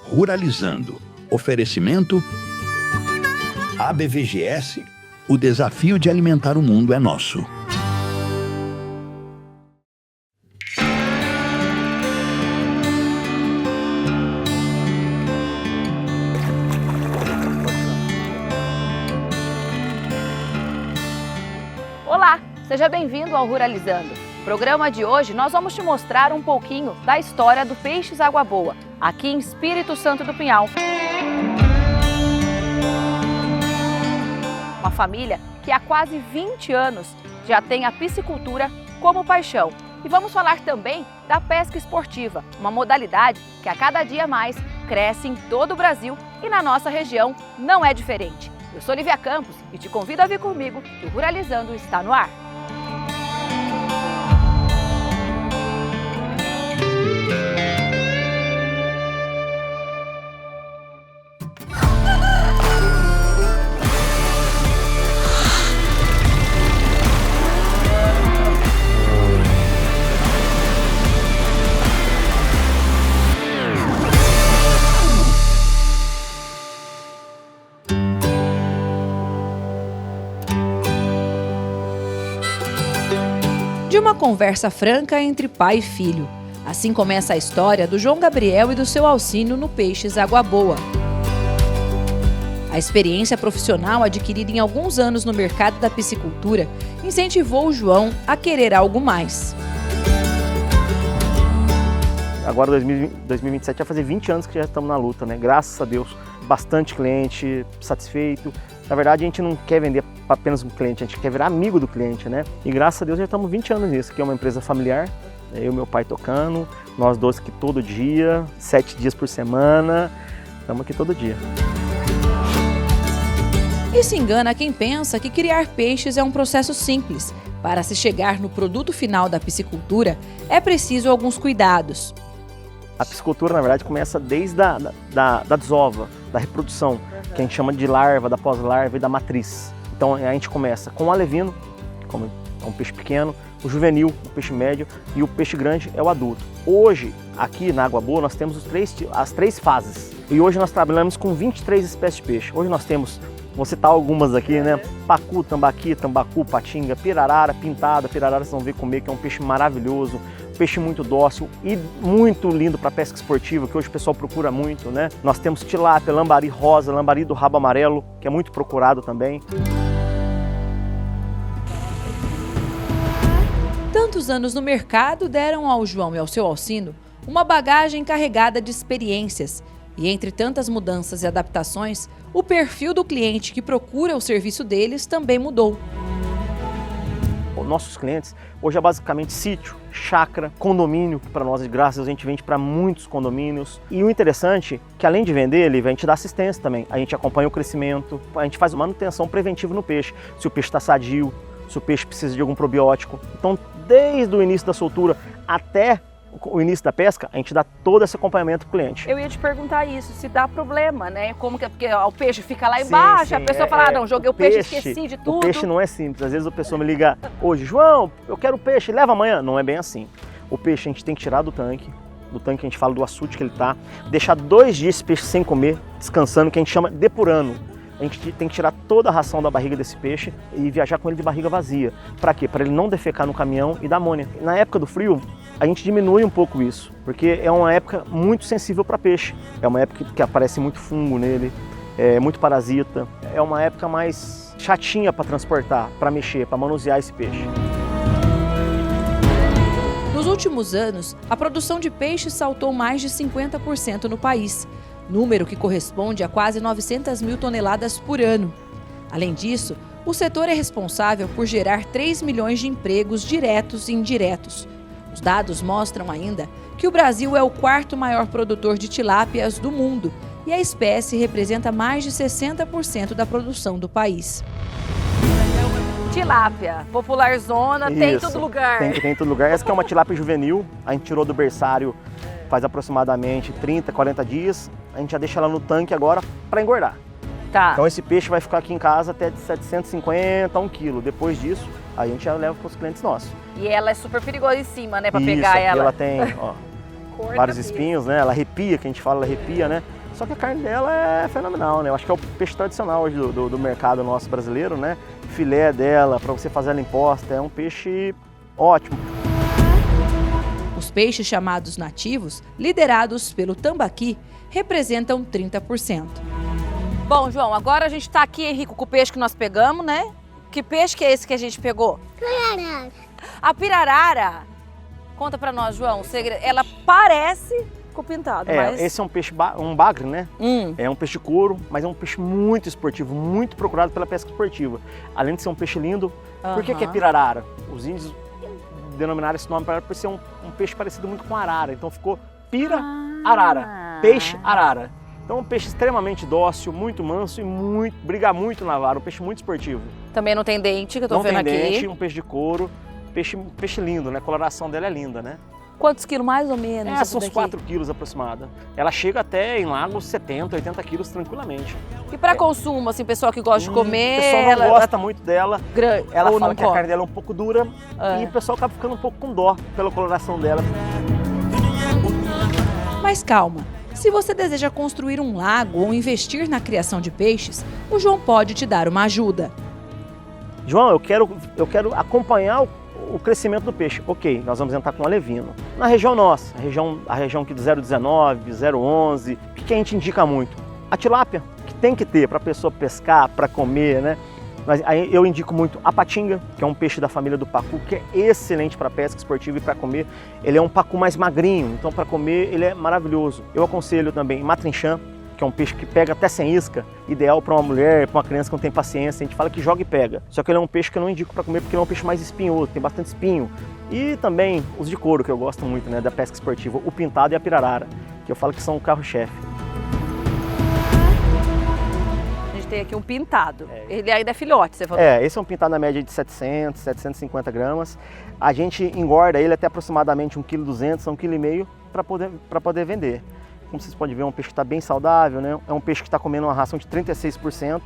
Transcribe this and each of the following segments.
Ruralizando. Oferecimento ABVGS. O desafio de alimentar o mundo é nosso. Olá, seja bem-vindo ao Ruralizando. No programa de hoje nós vamos te mostrar um pouquinho da história do Peixes Água Boa, aqui em Espírito Santo do Pinhal. Uma família que há quase 20 anos já tem a piscicultura como paixão. E vamos falar também da pesca esportiva, uma modalidade que a cada dia mais cresce em todo o Brasil e na nossa região não é diferente. Eu sou Lívia Campos e te convido a vir comigo que o Ruralizando está no ar. De uma conversa franca entre pai e filho. Assim começa a história do João Gabriel e do seu Alcínio no Peixes Água Boa. A experiência profissional adquirida em alguns anos no mercado da piscicultura incentivou o João a querer algo mais. Agora, 2027, vai fazer 20 anos que já estamos na luta, né? Graças a Deus, bastante cliente satisfeito. Na verdade, a gente não quer vender para apenas um cliente, a gente quer virar amigo do cliente, né? E graças a Deus já estamos 20 anos nisso, que é uma empresa familiar, eu e meu pai tocando, nós dois aqui todo dia, 7 dias por semana, estamos aqui todo dia. E se engana quem pensa que criar peixes é um processo simples. Para se chegar no produto final da piscicultura, é preciso alguns cuidados. A piscicultura, na verdade, começa desde da desova, da reprodução, que a gente chama de larva, da pós-larva e da matriz. Então a gente começa com o alevino, como é um peixe pequeno, o juvenil, o peixe médio e o peixe grande é o adulto. Hoje, aqui na Água Boa, nós temos as três fases. E hoje nós trabalhamos com 23 espécies de peixe. Hoje nós temos, vou citar algumas aqui, né? Pacu, tambaqui, tambacu, patinga, pirarara, pintada. Pirarara vocês vão ver comer, que é um peixe maravilhoso. Peixe muito dócil e muito lindo para pesca esportiva, que hoje o pessoal procura muito, né? Nós temos tilápia, lambari rosa, lambari do rabo amarelo, que é muito procurado também. Tantos anos no mercado deram ao João e ao seu Alcínio uma bagagem carregada de experiências. E entre tantas mudanças e adaptações, o perfil do cliente que procura o serviço deles também mudou. Nossos clientes hoje é basicamente sítio, chácara, condomínio, que para nós, graças a Deus, a gente vende para muitos condomínios. E o interessante é que além de vender, a gente dá assistência também. A gente acompanha o crescimento, a gente faz manutenção preventiva no peixe. Se o peixe está sadio, se o peixe precisa de algum probiótico. Então, desde o início da soltura até o início da pesca, a gente dá todo esse acompanhamento para o cliente. Eu ia te perguntar isso, se dá problema, né? Como que é? Porque o peixe fica lá embaixo, sim, a pessoa fala, não, joguei o peixe, esqueci de tudo. O peixe não é simples. Às vezes a pessoa me liga hoje, João, eu quero peixe, leva amanhã. Não é bem assim. O peixe a gente tem que tirar do tanque a gente fala do açude que ele tá, deixar 2 dias esse peixe sem comer, descansando, que a gente chama depurando. A gente tem que tirar toda a ração da barriga desse peixe e viajar com ele de barriga vazia. Para quê? Para ele não defecar no caminhão e dar amônia. Na época do frio, a gente diminui um pouco isso, porque é uma época muito sensível para peixe. É uma época que aparece muito fungo nele, muito parasita. É uma época mais chatinha para transportar, para mexer, para manusear esse peixe. Nos últimos anos, a produção de peixe saltou mais de 50% no país. Número que corresponde a quase 900 mil toneladas por ano. Além disso, o setor é responsável por gerar 3 milhões de empregos diretos e indiretos. Os dados mostram ainda que o Brasil é o 4º maior produtor de tilápias do mundo e a espécie representa mais de 60% da produção do país. Tilápia, popularzona, tem em todo lugar. Tem em todo lugar. Essa que é uma tilápia juvenil, a gente tirou do berçário faz aproximadamente 30, 40 dias. A gente já deixa ela no tanque agora para engordar. Tá. Então esse peixe vai ficar aqui em casa até de 750 a 1 quilo. Depois disso, a gente já leva para os clientes nossos. E ela é super perigosa em cima, né, para pegar ela. Ela tem, ó, vários espinhos, né? Ela arrepia, que a gente fala, ela arrepia, né? Só que a carne dela é fenomenal, né? Eu acho que é o peixe tradicional hoje do mercado nosso brasileiro, né? Filé dela, para você fazer ela imposta, é um peixe ótimo. Os peixes chamados nativos, liderados pelo tambaqui, representam 30%. Bom, João, agora a gente está aqui, Henrico, com o peixe que nós pegamos, né? Que peixe que é esse que a gente pegou? Pirarara. A pirarara. Conta pra nós, João, o segredo. Ela parece com o pintado, mas... Esse é um peixe, um bagre, né? É um peixe de couro, mas é um peixe muito esportivo, muito procurado pela pesca esportiva. Além de ser um peixe lindo, por que é pirarara? Os índios denominaram esse nome por ser um peixe parecido muito com arara, então ficou pira-arara, peixe-arara. Então é um peixe extremamente dócil, muito manso e briga muito na vara, um peixe muito esportivo. Também não tem dente, que eu tô vendo aqui. Não tem dente, um peixe de couro, peixe lindo, né? A coloração dela é linda, né? Quantos quilos mais ou menos? São uns 4 quilos aproximada. Ela chega até em lagos 70, 80 quilos tranquilamente. E para consumo, assim, pessoal que gosta de comer? O pessoal não gosta muito dela. Ela ou fala não que a carne dela é um pouco dura e o pessoal acaba ficando um pouco com dó pela coloração dela. Mas calma, se você deseja construir um lago ou investir na criação de peixes, o João pode te dar uma ajuda. João, eu quero acompanhar o crescimento do peixe. Ok, nós vamos entrar com alevino. Na região nossa, a região aqui do 019, 011, o que a gente indica muito? A tilápia, que tem que ter para a pessoa pescar, para comer, né? Mas aí eu indico muito a patinga, que é um peixe da família do pacu, que é excelente para pesca esportiva e para comer. Ele é um pacu mais magrinho, então para comer ele é maravilhoso. Eu aconselho também matrinchã, que é um peixe que pega até sem isca, ideal para uma mulher, para uma criança que não tem paciência. A gente fala que joga e pega. Só que ele é um peixe que eu não indico para comer porque ele é um peixe mais espinhoso, tem bastante espinho. E também os de couro, que eu gosto muito, né, da pesca esportiva, o pintado e a pirarara, que eu falo que são o carro-chefe. A gente tem aqui um pintado. Ele ainda é filhote, você falou? Esse é um pintado na média de 700, 750 gramas. A gente engorda ele até aproximadamente 1,2 kg, 1,5 kg para poder vender. Como vocês podem ver, é um peixe que está bem saudável, né? É um peixe que está comendo uma ração de 36%,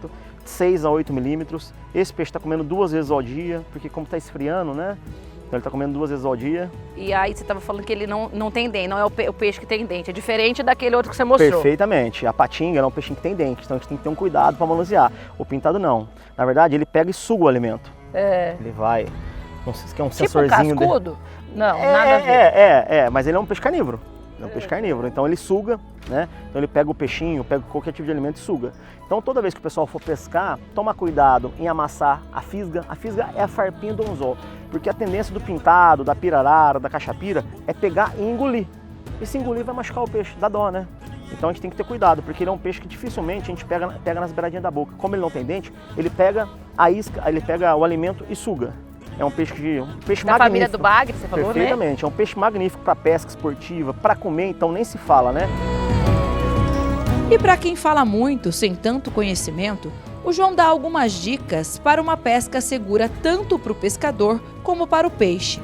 6 a 8 milímetros. Esse peixe está comendo 2 vezes ao dia, porque como está esfriando, né? Então ele está comendo 2 vezes ao dia. E aí você estava falando que ele não tem dente, não é o peixe que tem dente, é diferente daquele outro que você mostrou. Perfeitamente. A patinga é um peixinho que tem dente, então a gente tem que ter um cuidado para manusear. O pintado não. Na verdade, ele pega e suga o alimento. Ele vai... Não sei se é um tipo sensorzinho... Um cascudo? Não, nada a ver. Mas ele é um peixe carnívoro. É um peixe carnívoro, então ele suga, né? Então ele pega o peixinho, pega qualquer tipo de alimento e suga. Então toda vez que o pessoal for pescar, toma cuidado em amassar a fisga. A fisga é a farpinha do anzol, porque a tendência do pintado, da pirarara, da cachapira é pegar e engolir. E se engolir vai machucar o peixe, dá dó, né? Então a gente tem que ter cuidado, porque ele é um peixe que dificilmente a gente pega nas beiradinhas da boca. Como ele não tem dente, ele pega a isca, ele pega o alimento e suga. É um peixe da magnífico. Família do bagre, você falou, Perfeitamente, né? É um peixe magnífico para pesca esportiva, para comer, então nem se fala, né? E para quem fala muito, sem tanto conhecimento, o João dá algumas dicas para uma pesca segura tanto para o pescador como para o peixe.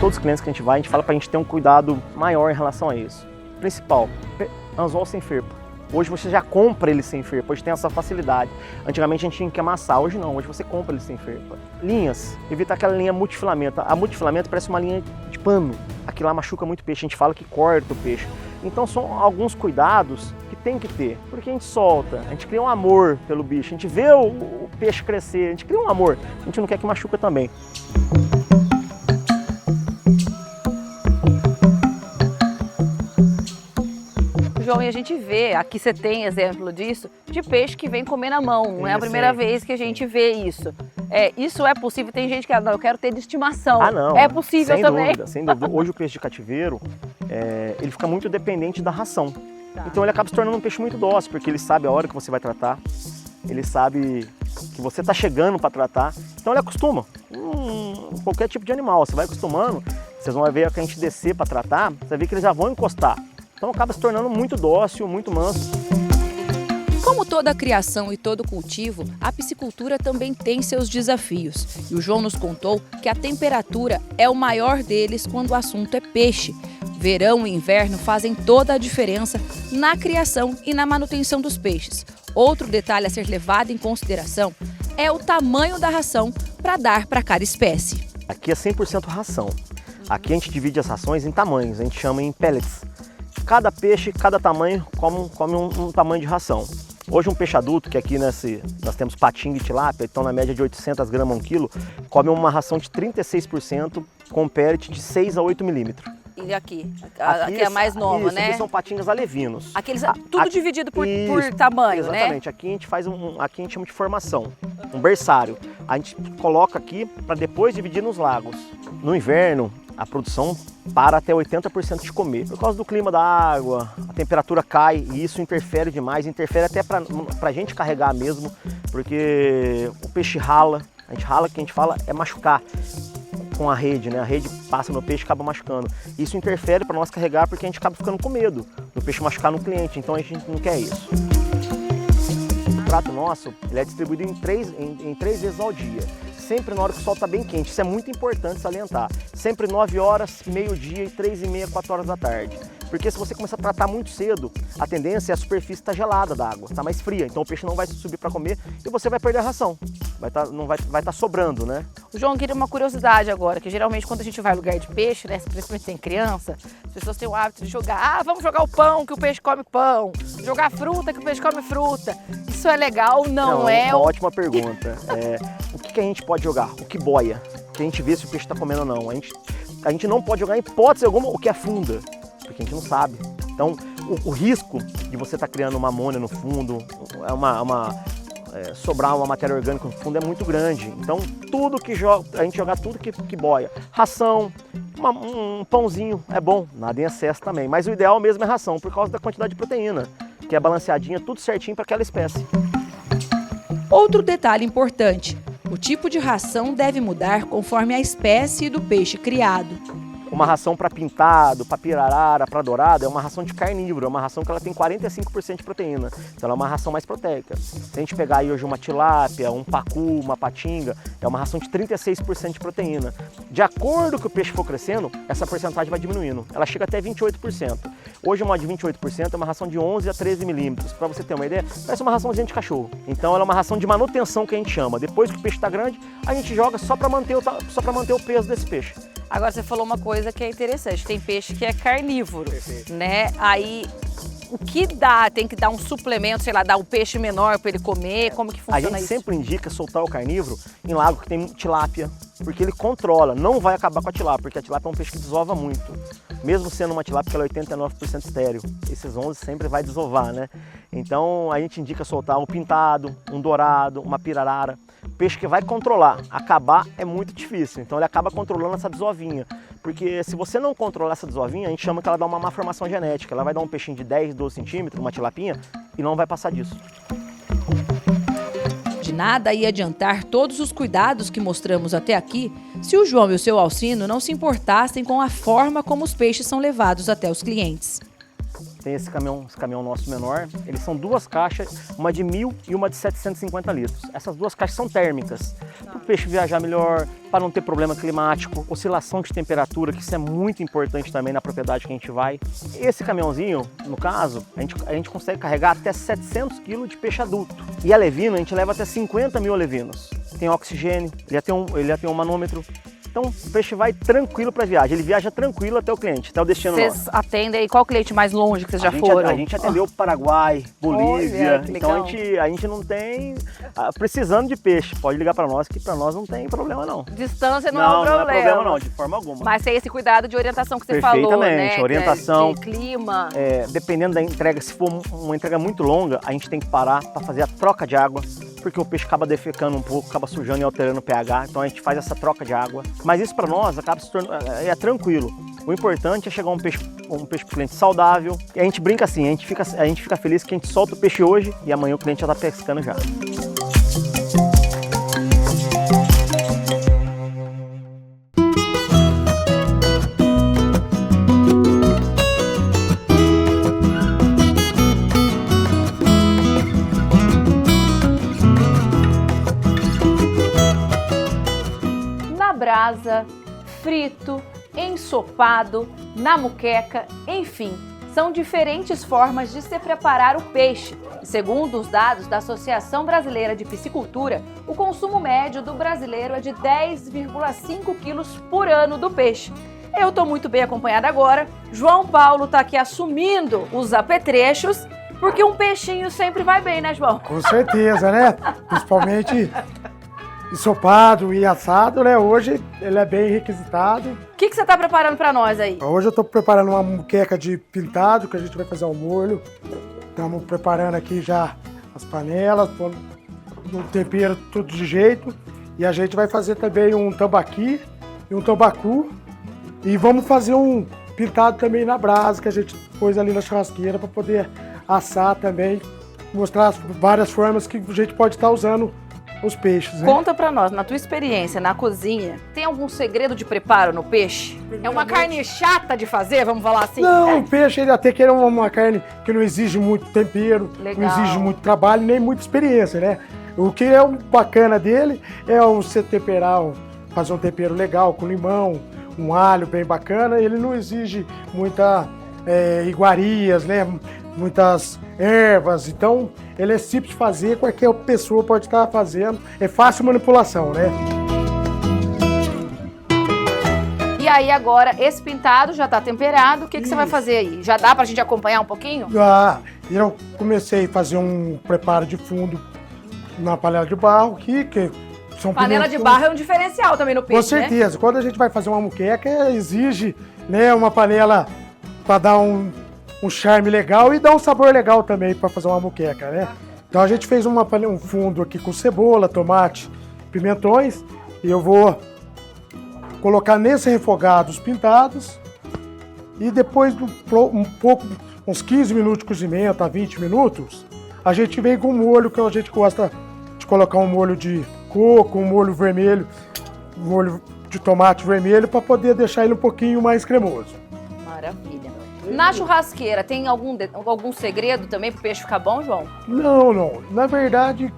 Todos os clientes que a gente vai, a gente fala para a gente ter um cuidado maior em relação a isso. Principal, anzol sem ferpa. Hoje você já compra ele sem ferpa, hoje tem essa facilidade. Antigamente a gente tinha que amassar, hoje não, hoje você compra ele sem ferpa. Linhas, evita aquela linha multifilamento. A multifilamento parece uma linha de pano, aquilo lá machuca muito o peixe, a gente fala que corta o peixe. Então são alguns cuidados que tem que ter, porque a gente solta, a gente cria um amor pelo bicho, a gente vê o peixe crescer, a gente cria um amor, a gente não quer que machuca também. João, e a gente vê, aqui você tem exemplo disso, de peixe que vem comer na mão. Não é a primeira vez que a gente vê isso. Isso é possível, tem gente que não, eu quero ter de estimação. Ah, não. É possível também. Sem dúvida. Hoje o peixe de cativeiro, ele fica muito dependente da ração. Então ele acaba se tornando um peixe muito dócil, porque ele sabe a hora que você vai tratar, ele sabe que você está chegando para tratar, então ele acostuma. Qualquer tipo de animal, você vai acostumando, vocês vão ver que a gente descer para tratar, você vai ver que eles já vão encostar. Então acaba se tornando muito dócil, muito manso. Como toda criação e todo cultivo, a piscicultura também tem seus desafios. E o João nos contou que a temperatura é o maior deles quando o assunto é peixe. Verão e inverno fazem toda a diferença na criação e na manutenção dos peixes. Outro detalhe a ser levado em consideração é o tamanho da ração para dar para cada espécie. Aqui é 100% ração. Aqui a gente divide as rações em tamanhos, a gente chama em pellets. Cada peixe, cada tamanho, come um tamanho de ração. Hoje um peixe adulto, que aqui nós temos patinga e tilápia, então na média de 800 gramas a 1 quilo, come uma ração de 36% com perite de 6 a 8 milímetros. E aqui é a mais nova, isso, né? Aqui são patingas alevinos. Tudo dividido por tamanho, exatamente. né? Exatamente. Aqui a gente faz aqui a gente chama de formação, um berçário. A gente coloca aqui para depois dividir nos lagos. No inverno, a produção para até 80% de comer. Por causa do clima da água, a temperatura cai e isso interfere demais, interfere até para a gente carregar mesmo, porque o peixe rala. A gente rala, que a gente fala é machucar com a rede, né? A rede passa no peixe e acaba machucando. Isso interfere para nós carregar porque a gente acaba ficando com medo do peixe machucar no cliente, então a gente não quer isso. O prato nosso ele é distribuído em três vezes ao dia. Sempre na hora que o sol está bem quente, isso é muito importante salientar. Sempre 9 horas, meio-dia e 3h30, 4 horas da tarde. Porque se você começar a tratar muito cedo, a tendência é a superfície estar gelada da água, está mais fria, então o peixe não vai subir para comer e você vai perder a ração. Vai estar sobrando, né? O João queria uma curiosidade agora, que geralmente quando a gente vai em lugar de peixe, né, principalmente tem criança, as pessoas têm o hábito de jogar, vamos jogar o pão, que o peixe come pão, jogar fruta, que o peixe come fruta. Isso é legal? Não é? Uma ótima pergunta. O que a gente pode jogar? O que boia? Que a gente vê se o peixe está comendo ou não. A gente não pode jogar em hipótese alguma o que afunda, porque a gente não sabe. Então, o risco de você estar criando uma amônia no fundo, sobrar uma matéria orgânica no fundo é muito grande. Então, tudo que a gente jogar tudo que boia. Ração, um pãozinho é bom, nada em excesso também. Mas o ideal mesmo é ração, por causa da quantidade de proteína, que é balanceadinha, tudo certinho para aquela espécie. Outro detalhe importante: o tipo de ração deve mudar conforme a espécie do peixe criado. Uma ração para pintado, para pirarara, para dourado é uma ração de carnívoro, é uma ração que ela tem 45% de proteína, então ela é uma ração mais proteica. Se a gente pegar aí hoje uma tilápia, um pacu, uma patinga, é uma ração de 36% de proteína. De acordo com que o peixe for crescendo, essa porcentagem vai diminuindo, ela chega até 28%. Hoje uma de 28% é uma ração de 11 a 13 milímetros, para você ter uma ideia, parece uma raçãozinha de cachorro. Então ela é uma ração de manutenção que a gente chama. Depois que o peixe está grande, a gente joga só para manter o peso desse peixe. Agora você falou uma coisa que é interessante, tem peixe que é carnívoro, né? Aí o que dá? Tem que dar um suplemento, sei lá, dar um peixe menor para ele comer, como que funciona isso? A gente sempre indica soltar o carnívoro em lago que tem tilápia, porque ele controla, não vai acabar com a tilápia, porque a tilápia é um peixe que desova muito. Mesmo sendo uma tilápia que ela é 89% estéril, esses 11 sempre vai desovar, né? Então a gente indica soltar um pintado, um dourado, uma pirarara, peixe que vai controlar. Acabar é muito difícil, então ele acaba controlando essa desovinha. Porque se você não controlar essa desovinha, a gente chama que ela dá uma má formação genética. Ela vai dar um peixinho de 10, 12 centímetros, uma tilapinha, e não vai passar disso. De nada ia adiantar todos os cuidados que mostramos até aqui se o João e o seu Alcino não se importassem com a forma como os peixes são levados até os clientes. Tem esse caminhão nosso menor, eles são 2 caixas, uma de 1.000 e uma de 750 litros. Essas 2 caixas são térmicas, para o peixe viajar melhor, para não ter problema climático, oscilação de temperatura, que isso é muito importante também na propriedade que a gente vai. Esse caminhãozinho, no caso, a gente consegue carregar até 700 kg de peixe adulto. E alevino, a gente leva até 50 mil alevinos. Tem oxigênio, ele já tem um manômetro. Então o peixe vai tranquilo para a viagem, ele viaja tranquilo até o cliente, até o destino nosso. Vocês atendem aí, qual cliente mais longe que vocês já foram? A gente atendeu Paraguai, Bolívia, Olha, então a gente não tem, precisando de peixe, pode ligar para nós, que para nós não tem problema não. Distância não é um problema. Não é problema não, de forma alguma. Mas tem esse cuidado de orientação que você falou, né? Perfeitamente, orientação. De clima. Dependendo da entrega, se for uma entrega muito longa, a gente tem que parar para fazer a troca de água, porque o peixe acaba defecando um pouco, acaba sujando e alterando o pH, então a gente faz essa troca de água. Mas isso para nós acaba se tornando tranquilo. O importante é chegar um peixe pro cliente saudável. E a gente brinca assim, a gente fica feliz que a gente solta o peixe hoje e amanhã o cliente já está pescando já. Brasa, frito, ensopado, na muqueca, enfim, são diferentes formas de se preparar o peixe. E segundo os dados da Associação Brasileira de Piscicultura, o consumo médio do brasileiro é de 10,5 quilos por ano do peixe. Eu tô muito bem acompanhada agora. João Paulo tá aqui assumindo os apetrechos, porque um peixinho sempre vai bem, né, João? Com certeza, né? Principalmente ensopado e assado, né? Hoje ele é bem requisitado. O que você tá preparando pra nós aí? Hoje eu tô preparando uma muqueca de pintado, que a gente vai fazer o molho. Estamos preparando aqui já as panelas, pondo um tempero tudo de jeito. E a gente vai fazer também um tambaqui e um tambacu. E vamos fazer um pintado também na brasa, que a gente pôs ali na churrasqueira para poder assar também. Mostrar as várias formas que a gente pode estar usando os peixes, né? Conta pra nós, na tua experiência na cozinha, tem algum segredo de preparo no peixe? É uma carne chata de fazer, vamos falar assim? Não, o peixe ele até que é uma carne que não exige muito tempero, Legal. não exige muito trabalho, nem muita experiência, né? O que é o bacana dele é você temperar, fazer um tempero legal com limão, um alho bem bacana. Ele não exige muita iguarias, né? Muitas ervas, então ele é simples de fazer, qualquer pessoa pode estar fazendo, é fácil manipulação, né? E aí agora, esse pintado já tá temperado, o que você vai fazer aí? Já dá pra gente acompanhar um pouquinho? Eu comecei a fazer um preparo de fundo na panela de barro aqui, que são Panela de pimentões. barro é um diferencial também no peixe, Com certeza, quando a gente vai fazer uma muqueca, exige, né, uma panela para dar um charme legal e dar um sabor legal também para fazer uma muqueca, né? Então a gente fez um fundo aqui com cebola, tomate, pimentões, e eu vou colocar nesse refogado os pintados e depois de uns 15 minutos de cozimento a 20 minutos, a gente vem com o molho que a gente gosta de colocar, um molho de coco, um molho vermelho, um molho de tomate vermelho para poder deixar ele um pouquinho mais cremoso. Maravilha. Na churrasqueira, tem algum segredo também pro peixe ficar bom, João? Não. Na verdade,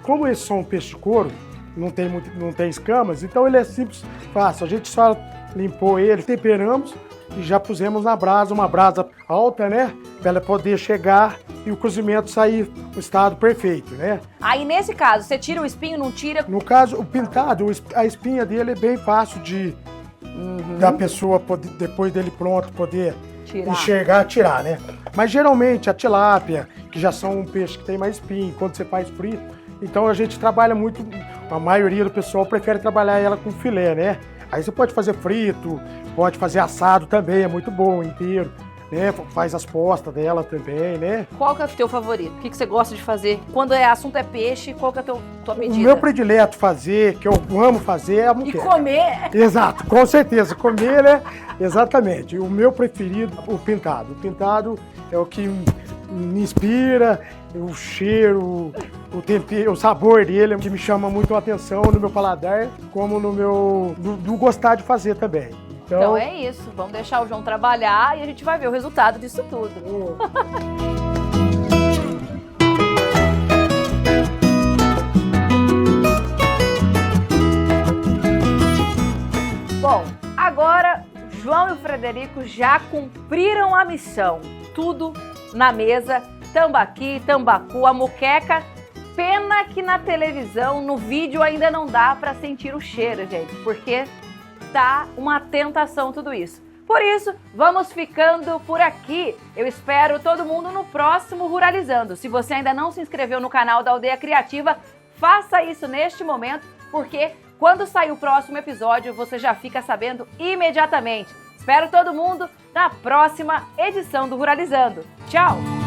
como esses são peixe de couro, não tem escamas, então ele é simples, fácil. A gente só limpou ele, temperamos e já pusemos na brasa, uma brasa alta, né? Para ela poder chegar e o cozimento sair no estado perfeito, né? Aí, nesse caso, você tira o espinho, não tira? No caso, o pintado, a espinha dele é bem fácil da pessoa, depois dele pronto, poder enxergar, tirar, né? Mas geralmente a tilápia, que já são um peixe que tem mais espinho, quando você faz frito, então a gente trabalha muito, a maioria do pessoal prefere trabalhar ela com filé, né? Aí você pode fazer frito, pode fazer assado também, é muito bom, inteiro, né? Faz as postas dela também, né? Qual que é o teu favorito? O que você gosta de fazer? Quando assunto é peixe, qual que é a tua medida? O meu predileto fazer, que eu amo fazer, é a E muqueca. comer? Exato, com certeza. Comer, né? Exatamente. O meu preferido, o pintado. O pintado é o que me inspira, o cheiro, o tempero, o sabor dele, que me chama muito a atenção no meu paladar, como no meu... do gostar de fazer também. Então é isso. Vamos deixar o João trabalhar e a gente vai ver o resultado disso tudo. Bom, agora João e o Frederico já cumpriram a missão. Tudo na mesa, tambaqui, tambacu, a muqueca. Pena que na televisão, no vídeo, ainda não dá para sentir o cheiro, gente, porque tá uma tentação tudo isso. Por isso, vamos ficando por aqui. Eu espero todo mundo no próximo Ruralizando. Se você ainda não se inscreveu no canal da Aldeia Criativa, faça isso neste momento, porque quando sair o próximo episódio, você já fica sabendo imediatamente. Espero todo mundo na próxima edição do Ruralizando. Tchau!